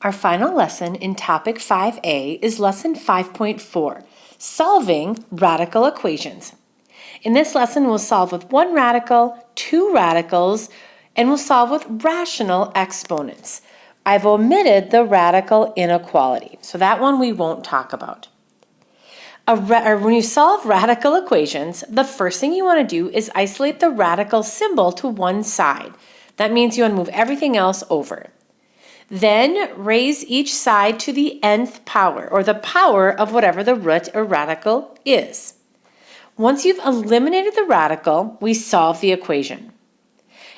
Our final lesson in Topic 5A is Lesson 5.4, Solving Radical Equations. In this lesson, we'll solve with one radical, two radicals, and we'll solve with rational exponents. I've omitted the radical inequality, so that one we won't talk about. When you solve radical equations, the first thing you want to do is isolate the radical symbol to one side. That means you want to move everything else over. Then raise each side to the nth power, or the power of whatever the root or radical is. Once you've eliminated the radical, we solve the equation.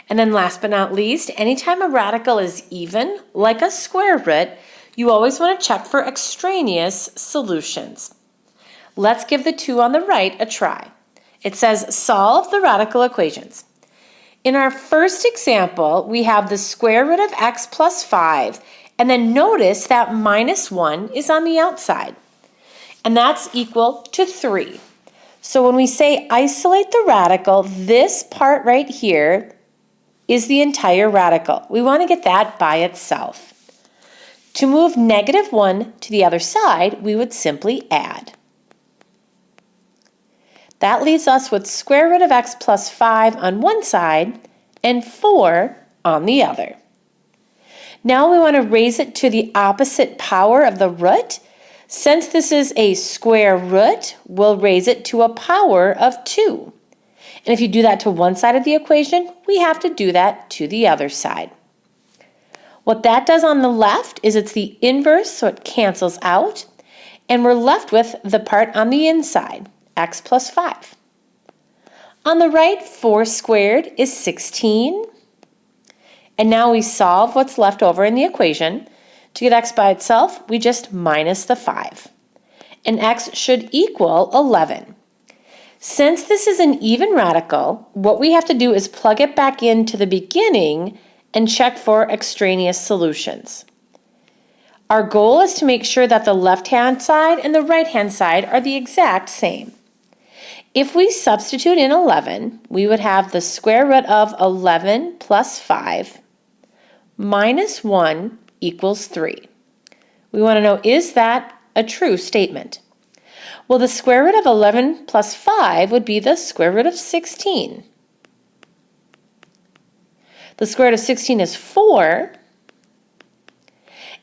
And then last but not least, anytime a radical is even, like a square root, you always want to check for extraneous solutions. Let's give the two on the right a try. It says solve the radical equations. In our first example, we have the square root of x plus 5, and then notice that minus 1 is on the outside, and that's equal to 3. So when we say isolate the radical, this part right here is the entire radical. We want to get that by itself. To move negative 1 to the other side, we would simply add. That leaves us with square root of x plus 5 on one side and 4 on the other. Now we want to raise it to the opposite power of the root. Since this is a square root, we'll raise it to a power of 2. And if you do that to one side of the equation, we have to do that to the other side. What that does on the left is it's the inverse, so it cancels out, and we're left with the part on the inside, x plus 5. On the right, 4 squared is 16. And now we solve what's left over in the equation. To get x by itself, we just minus the 5. And x should equal 11. Since this is an even radical, what we have to do is plug it back into the beginning and check for extraneous solutions. Our goal is to make sure that the left-hand side and the right-hand side are the exact same. If we substitute in 11, we would have the square root of 11 plus 5 minus 1 equals 3. We want to know, is that a true statement? Well, the square root of 11 plus 5 would be the square root of 16. The square root of 16 is 4.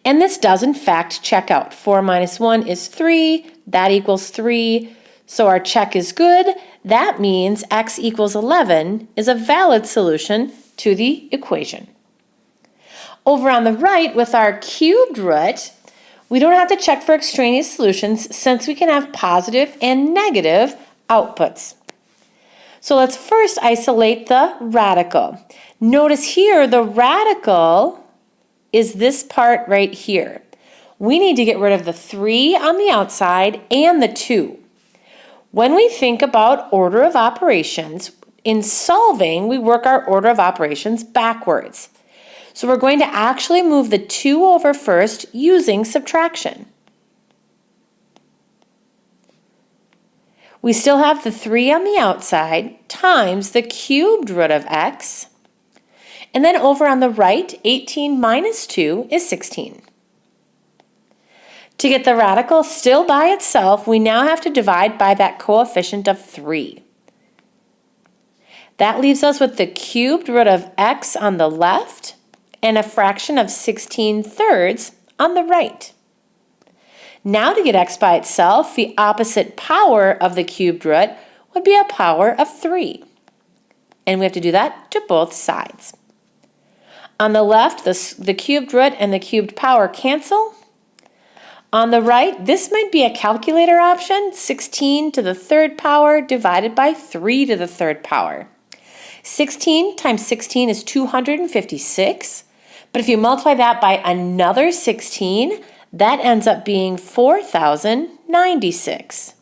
And this does in fact check out. 4 minus 1 is 3. That equals 3. So our check is good. That means x equals 11 is a valid solution to the equation. Over on the right, with our cubed root, we don't have to check for extraneous solutions since we can have positive and negative outputs. So let's first isolate the radical. Notice here the radical is this part right here. We need to get rid of the 3 on the outside and the 2. When we think about order of operations, in solving, we work our order of operations backwards. So we're going to actually move the 2 over first using subtraction. We still have the 3 on the outside times the cubed root of x. And then over on the right, 18 minus 2 is 16. To get the radical still by itself, we now have to divide by that coefficient of 3. That leaves us with the cubed root of x on the left and a fraction of 16/3 on the right. Now to get x by itself, the opposite power of the cubed root would be a power of 3. And we have to do that to both sides. On the left, the cubed root and the cubed power cancel. On the right, this might be a calculator option, 16 to the 3rd power divided by 3 to the 3rd power. 16 times 16 is 256, but if you multiply that by another 16, that ends up being 4,096.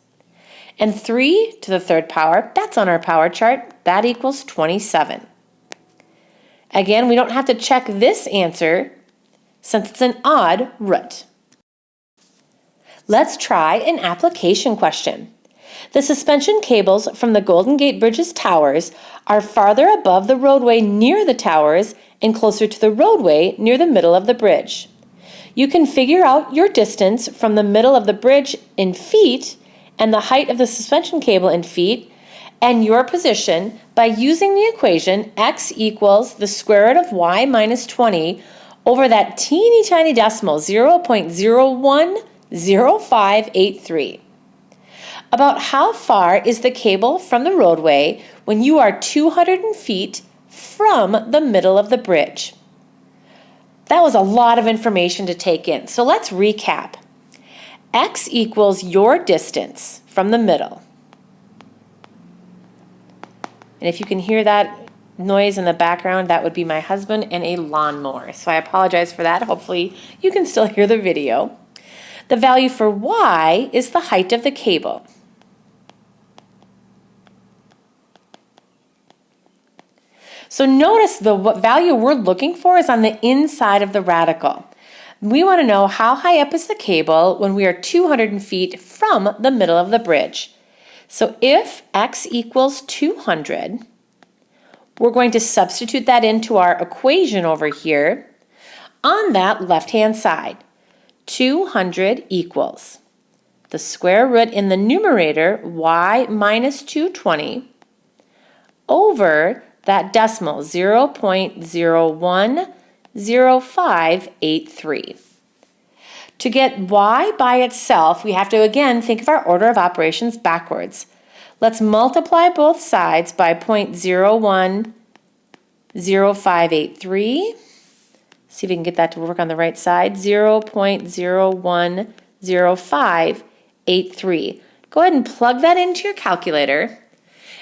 And 3 to the 3rd power, that's on our power chart, that equals 27. Again, we don't have to check this answer since it's an odd root. Let's try an application question. The suspension cables from the Golden Gate Bridge's towers are farther above the roadway near the towers and closer to the roadway near the middle of the bridge. You can figure out your distance from the middle of the bridge in feet and the height of the suspension cable in feet and your position by using the equation x equals the square root of y minus 20 over that teeny tiny decimal 0.010583. About how far is the cable from the roadway when you are 200 feet from the middle of the bridge? That was a lot of information to take in, so let's recap. X equals your distance from the middle. And if you can hear that noise in the background, that would be my husband and a lawnmower. So I apologize for that. Hopefully you can still hear the video. The value for y is the height of the cable. So notice the value we're looking for is on the inside of the radical. We want to know how high up is the cable when we are 200 feet from the middle of the bridge. So if x equals 200, we're going to substitute that into our equation over here on that left-hand side. 200 equals the square root in the numerator, y minus 220, over that decimal, 0.010583. To get y by itself, we have to again think of our order of operations backwards. Let's multiply both sides by 0.010583. See if we can get that to work on the right side. 0.010583. Go ahead and plug that into your calculator.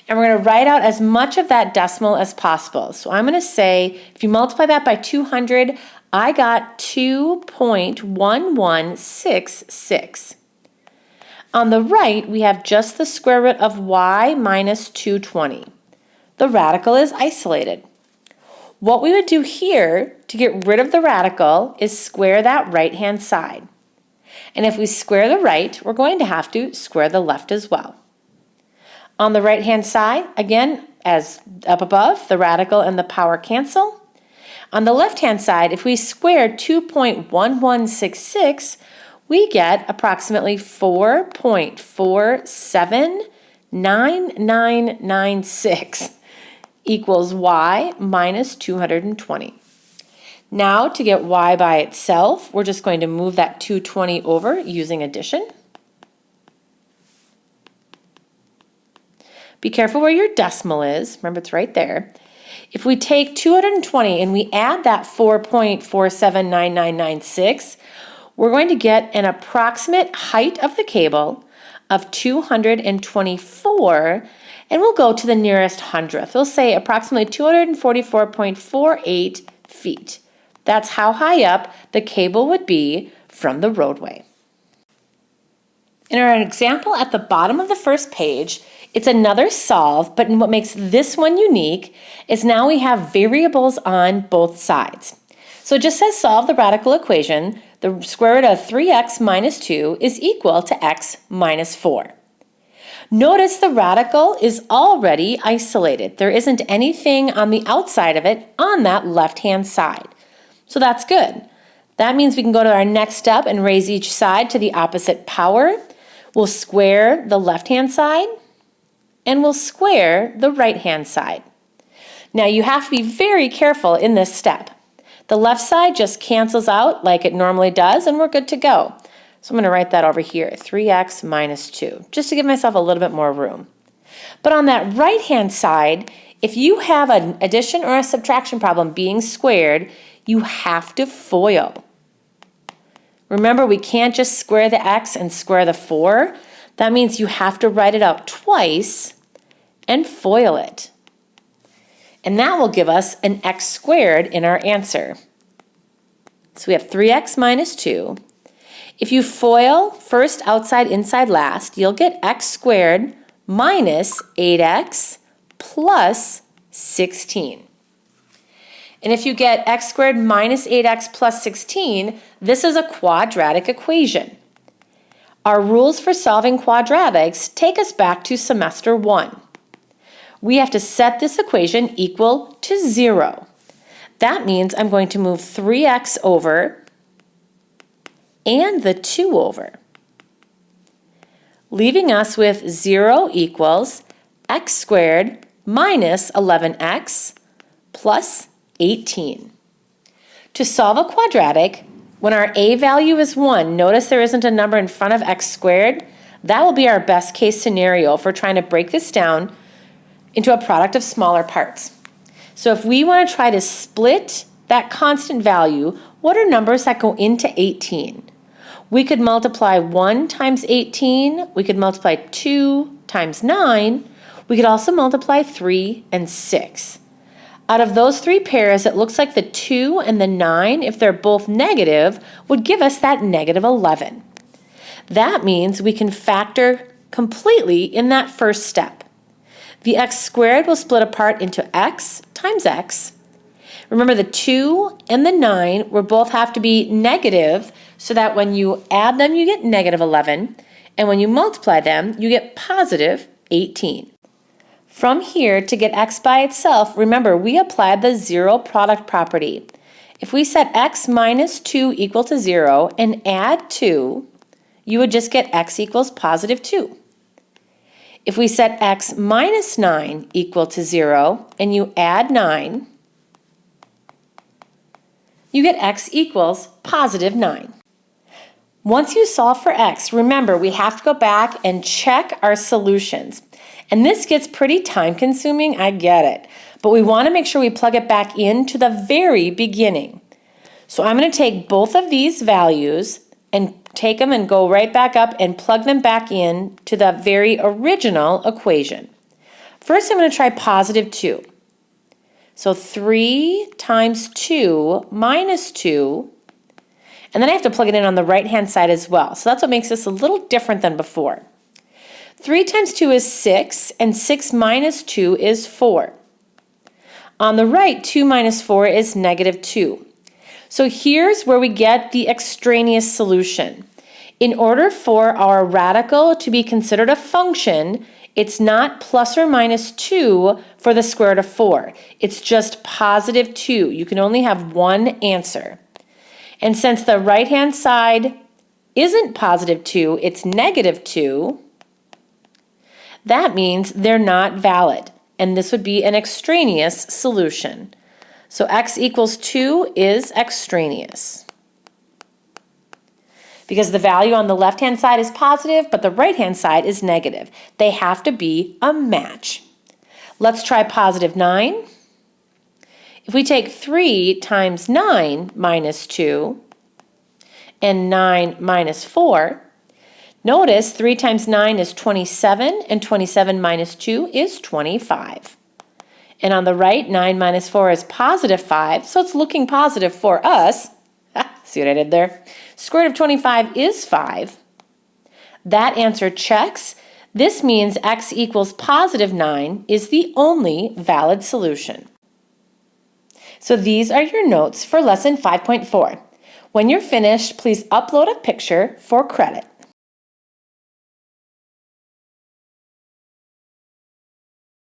And we're going to write out as much of that decimal as possible. So I'm going to say, if you multiply that by 200, I got 2.1166. On the right, we have just the square root of y minus 220. The radical is isolated. What we would do here to get rid of the radical is square that right-hand side. And if we square the right, we're going to have to square the left as well. On the right-hand side, again, as up above, the radical and the power cancel. On the left-hand side, if we square 2.1166, we get approximately 4.479996 equals y minus 220. Now, to get y by itself, we're just going to move that 220 over using addition. Be careful where your decimal is. Remember, it's right there. If we take 220 and we add that 4.479996, we're going to get an approximate height of the cable of 224, and we'll go to the nearest hundredth. We'll say approximately 244.48 feet. That's how high up the cable would be from the roadway. In our example at the bottom of the first page, it's another solve, but what makes this one unique is now we have variables on both sides. So it just says solve the radical equation. The square root of 3x minus 2 is equal to x minus 4. Notice the radical is already isolated. There isn't anything on the outside of it on that left-hand side. So that's good. That means we can go to our next step and raise each side to the opposite power. We'll square the left-hand side, and we'll square the right-hand side. Now you have to be very careful in this step. The left side just cancels out like it normally does, and we're good to go. So I'm going to write that over here, 3x minus 2, just to give myself a little bit more room. But on that right-hand side, if you have an addition or a subtraction problem being squared, you have to FOIL. Remember, we can't just square the x and square the 4. That means you have to write it out twice and FOIL it. And that will give us an x squared in our answer. So we have 3x minus 2. If you FOIL first, outside, inside, last, you'll get x squared minus 8x plus 16. And if you get x squared minus 8x plus 16, this is a quadratic equation. Our rules for solving quadratics take us back to semester 1. We have to set this equation equal to 0. That means I'm going to move 3x over and the 2 over, leaving us with 0 equals x squared minus 11x plus 18. To solve a quadratic, when our a value is 1, notice there isn't a number in front of x squared. That will be our best case scenario if we're trying to break this down into a product of smaller parts. So if we want to try to split that constant value, what are numbers that go into 18? We could multiply 1 times 18, we could multiply 2 times 9, we could also multiply 3 and 6. Out of those 3 pairs, it looks like the 2 and the 9, if they're both negative, would give us that negative 11. That means we can factor completely in that first step. The x squared will split apart into x times x. Remember, the 2 and the 9 will both have to be negative, so that when you add them, you get negative 11, and when you multiply them, you get positive 18. From here, to get x by itself, remember, we applied the zero product property. If we set x minus 2 equal to 0 and add 2, you would just get x equals positive 2. If we set x minus 9 equal to 0 and you add 9, you get x equals positive 9. Once you solve for x, remember, we have to go back and check our solutions. And this gets pretty time-consuming, I get it. But we want to make sure we plug it back into the very beginning. So I'm going to take both of these values and take them and go right back up and plug them back in to the very original equation. First, I'm going to try positive 2. So 3 times 2 minus 2, and then I have to plug it in on the right-hand side as well. So that's what makes this a little different than before. 3 times 2 is 6, and 6 minus 2 is 4. On the right, 2 minus 4 is negative 2. So here's where we get the extraneous solution. In order for our radical to be considered a function, it's not plus or minus 2 for the square root of 4. It's just positive 2. You can only have one answer. And since the right-hand side isn't positive 2, it's negative 2, that means they're not valid, and this would be an extraneous solution. So x equals 2 is extraneous, because the value on the left-hand side is positive, but the right-hand side is negative. They have to be a match. Let's try positive 9. If we take 3 times 9 minus 2 and 9 minus 4, notice 3 times 9 is 27, and 27 minus 2 is 25. And on the right, 9 minus 4 is positive 5, so it's looking positive for us. See what I did there? Square root of 25 is 5. That answer checks. This means x equals positive 9 is the only valid solution. So these are your notes for lesson 5.4. When you're finished, please upload a picture for credit.